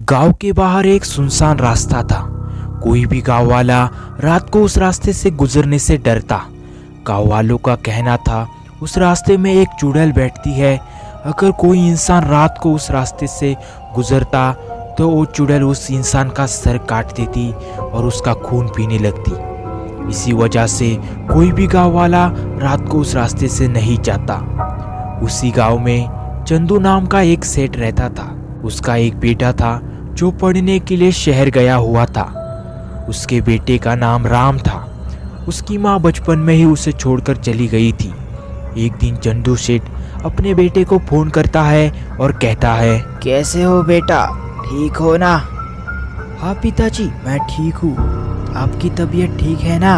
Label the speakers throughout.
Speaker 1: गांव के बाहर एक सुनसान रास्ता था। कोई भी गांव वाला रात को उस रास्ते से गुजरने से डरता। गांव वालों का कहना था उस रास्ते में एक चुड़ैल बैठती है। अगर कोई इंसान रात को उस रास्ते से गुजरता तो वो चुड़ैल उस इंसान का सर काट देती और उसका खून पीने लगती। इसी वजह से कोई भी गांव वाला रात को उस रास्ते से नहीं जाता। उसी गांव में चंदू नाम का एक सेठ रहता था। उसका एक बेटा था जो पढ़ने के लिए शहर गया हुआ था। उसके बेटे का नाम राम था। उसकी माँ बचपन में ही उसे छोड़कर चली गई थी। एक दिन चंदू सेठ अपने बेटे को फोन करता है और कहता है,
Speaker 2: कैसे हो बेटा, ठीक हो ना?
Speaker 1: हाँ पिताजी, मैं ठीक हूँ। आपकी तबीयत ठीक है ना?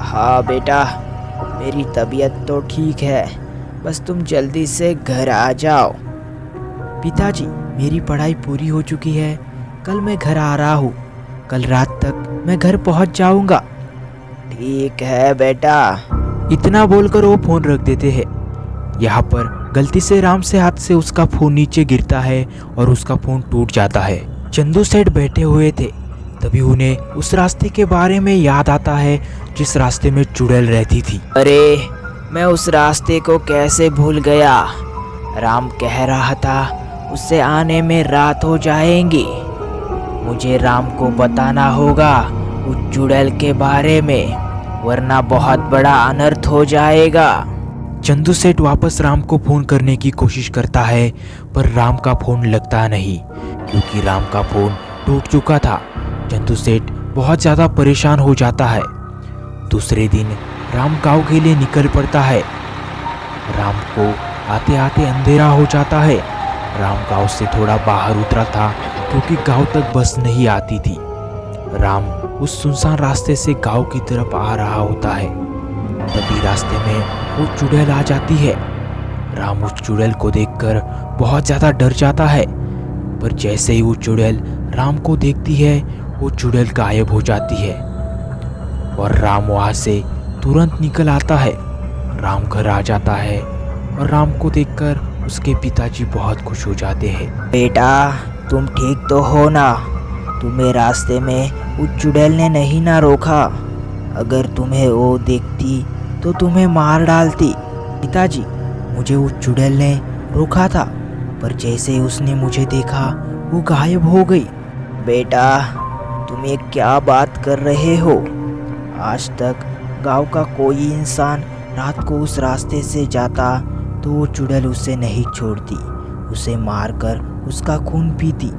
Speaker 2: हाँ बेटा, मेरी तबीयत तो ठीक है, बस तुम जल्दी से घर आ जाओ।
Speaker 1: पिताजी, मेरी पढ़ाई पूरी हो चुकी है। कल मैं घर आ रहा हूँ। कल रात तक मैं घर पहुँच जाऊँगा।
Speaker 2: ठीक है बेटा।
Speaker 1: इतना बोलकर वो फोन रख देते हैं। यहाँ पर गलती से राम से हाथ से उसका फोन नीचे गिरता है और उसका फोन टूट जाता है। चंदू सेठ बैठे हुए थे। तभी उन्हें उस रास्ते के बारे में याद आता है जिस रास्ते में चुड़ैल रहती थी।
Speaker 2: अरे, मैं उस रास्ते को कैसे भूल गया। राम कह रहा था उससे आने में रात हो जाएंगी। मुझे राम को बताना होगा उस चुड़ैल के बारे में, वरना बहुत बड़ा अनर्थ हो जाएगा।
Speaker 1: चंदू सेठ वापस राम को फोन करने की कोशिश करता है, पर राम का फोन लगता नहीं क्योंकि राम का फोन टूट चुका था। चंदू सेठ बहुत ज़्यादा परेशान हो जाता है। दूसरे दिन राम गांव के लिए निकल पड़ता है। राम को आते आते अंधेरा हो जाता है। राम गांव से थोड़ा बाहर उतरा था क्योंकि गांव तक बस नहीं आती थी। राम उस सुनसान रास्ते से गांव की तरफ आ रहा होता है। तभी रास्ते में वो चुड़ैल आ जाती है। राम उस चुड़ैल को देखकर बहुत ज़्यादा डर जाता है, पर जैसे ही वो चुड़ैल राम को देखती है वो चुड़ैल गायब हो जाती है और राम वहाँ से तुरंत निकल आता है। राम घर आ जाता है और राम को देखकर उसके पिताजी बहुत खुश हो जाते हैं।
Speaker 2: बेटा, तुम ठीक तो हो ना? तुम्हें रास्ते में उस चुड़ैल ने नहीं ना रोका? अगर तुम्हें वो देखती तो तुम्हें मार डालती।
Speaker 1: पिताजी, मुझे उस चुड़ैल ने रोका था, पर जैसे ही उसने मुझे देखा वो गायब हो गई।
Speaker 2: बेटा, तुम ये क्या बात कर रहे हो? आज तक गांव का कोई इंसान रात को उस रास्ते से जाता तो वो चुड़ैल उसे नहीं छोड़ती, उसे मारकर उसका खून पीती।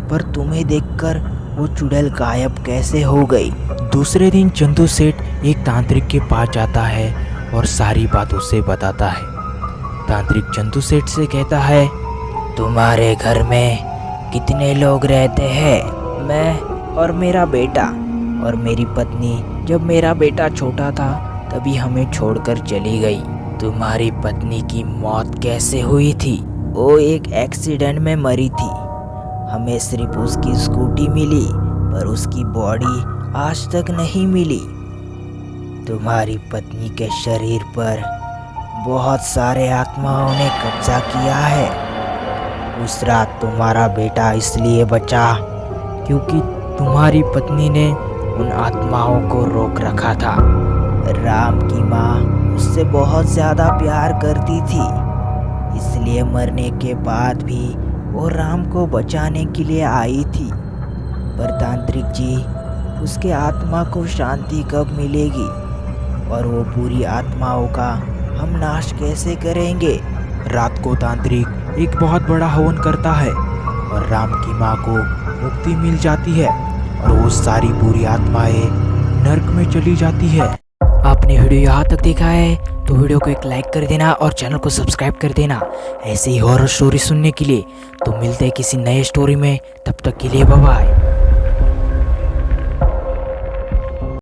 Speaker 2: पर तुम्हें देखकर वो चुड़ैल गायब कैसे हो गई?
Speaker 1: दूसरे दिन चंदू सेठ एक तांत्रिक के पास जाता है और सारी बात उसे बताता है। तांत्रिक चंदू सेठ से कहता है,
Speaker 2: तुम्हारे घर में कितने लोग रहते हैं? मैं और मेरा बेटा और मेरी पत्नी। जब मेरा बेटा छोटा था तभी हमें छोड़कर चली गई। तुम्हारी पत्नी की मौत कैसे हुई थी? वो एक एक्सीडेंट में मरी थी। हमें सिर्फ उसकी स्कूटी मिली, पर उसकी बॉडी आज तक नहीं मिली। तुम्हारी पत्नी के शरीर पर बहुत सारे आत्माओं ने कब्जा किया है। उस रात तुम्हारा बेटा इसलिए बचा क्योंकि तुम्हारी पत्नी ने उन आत्माओं को रोक रखा था। राम की माँ उससे बहुत ज़्यादा प्यार करती थी, इसलिए मरने के बाद भी वो राम को बचाने के लिए आई थी। पर तांत्रिक जी, उसके आत्मा को शांति कब मिलेगी और वो पूरी आत्माओं का हम नाश कैसे करेंगे?
Speaker 1: रात को तांत्रिक एक बहुत बड़ा हवन करता है और राम की माँ को मुक्ति मिल जाती है और वो सारी बुरी आत्माएं नर्क में चली जाती है। आपने वीडियो यहाँ तक देखा है तो वीडियो को एक लाइक कर देना और चैनल को सब्सक्राइब कर देना ऐसे ही हॉरर स्टोरी सुनने के लिए। तो मिलते हैं किसी नए स्टोरी में, तब तक के लिए बाय बाय।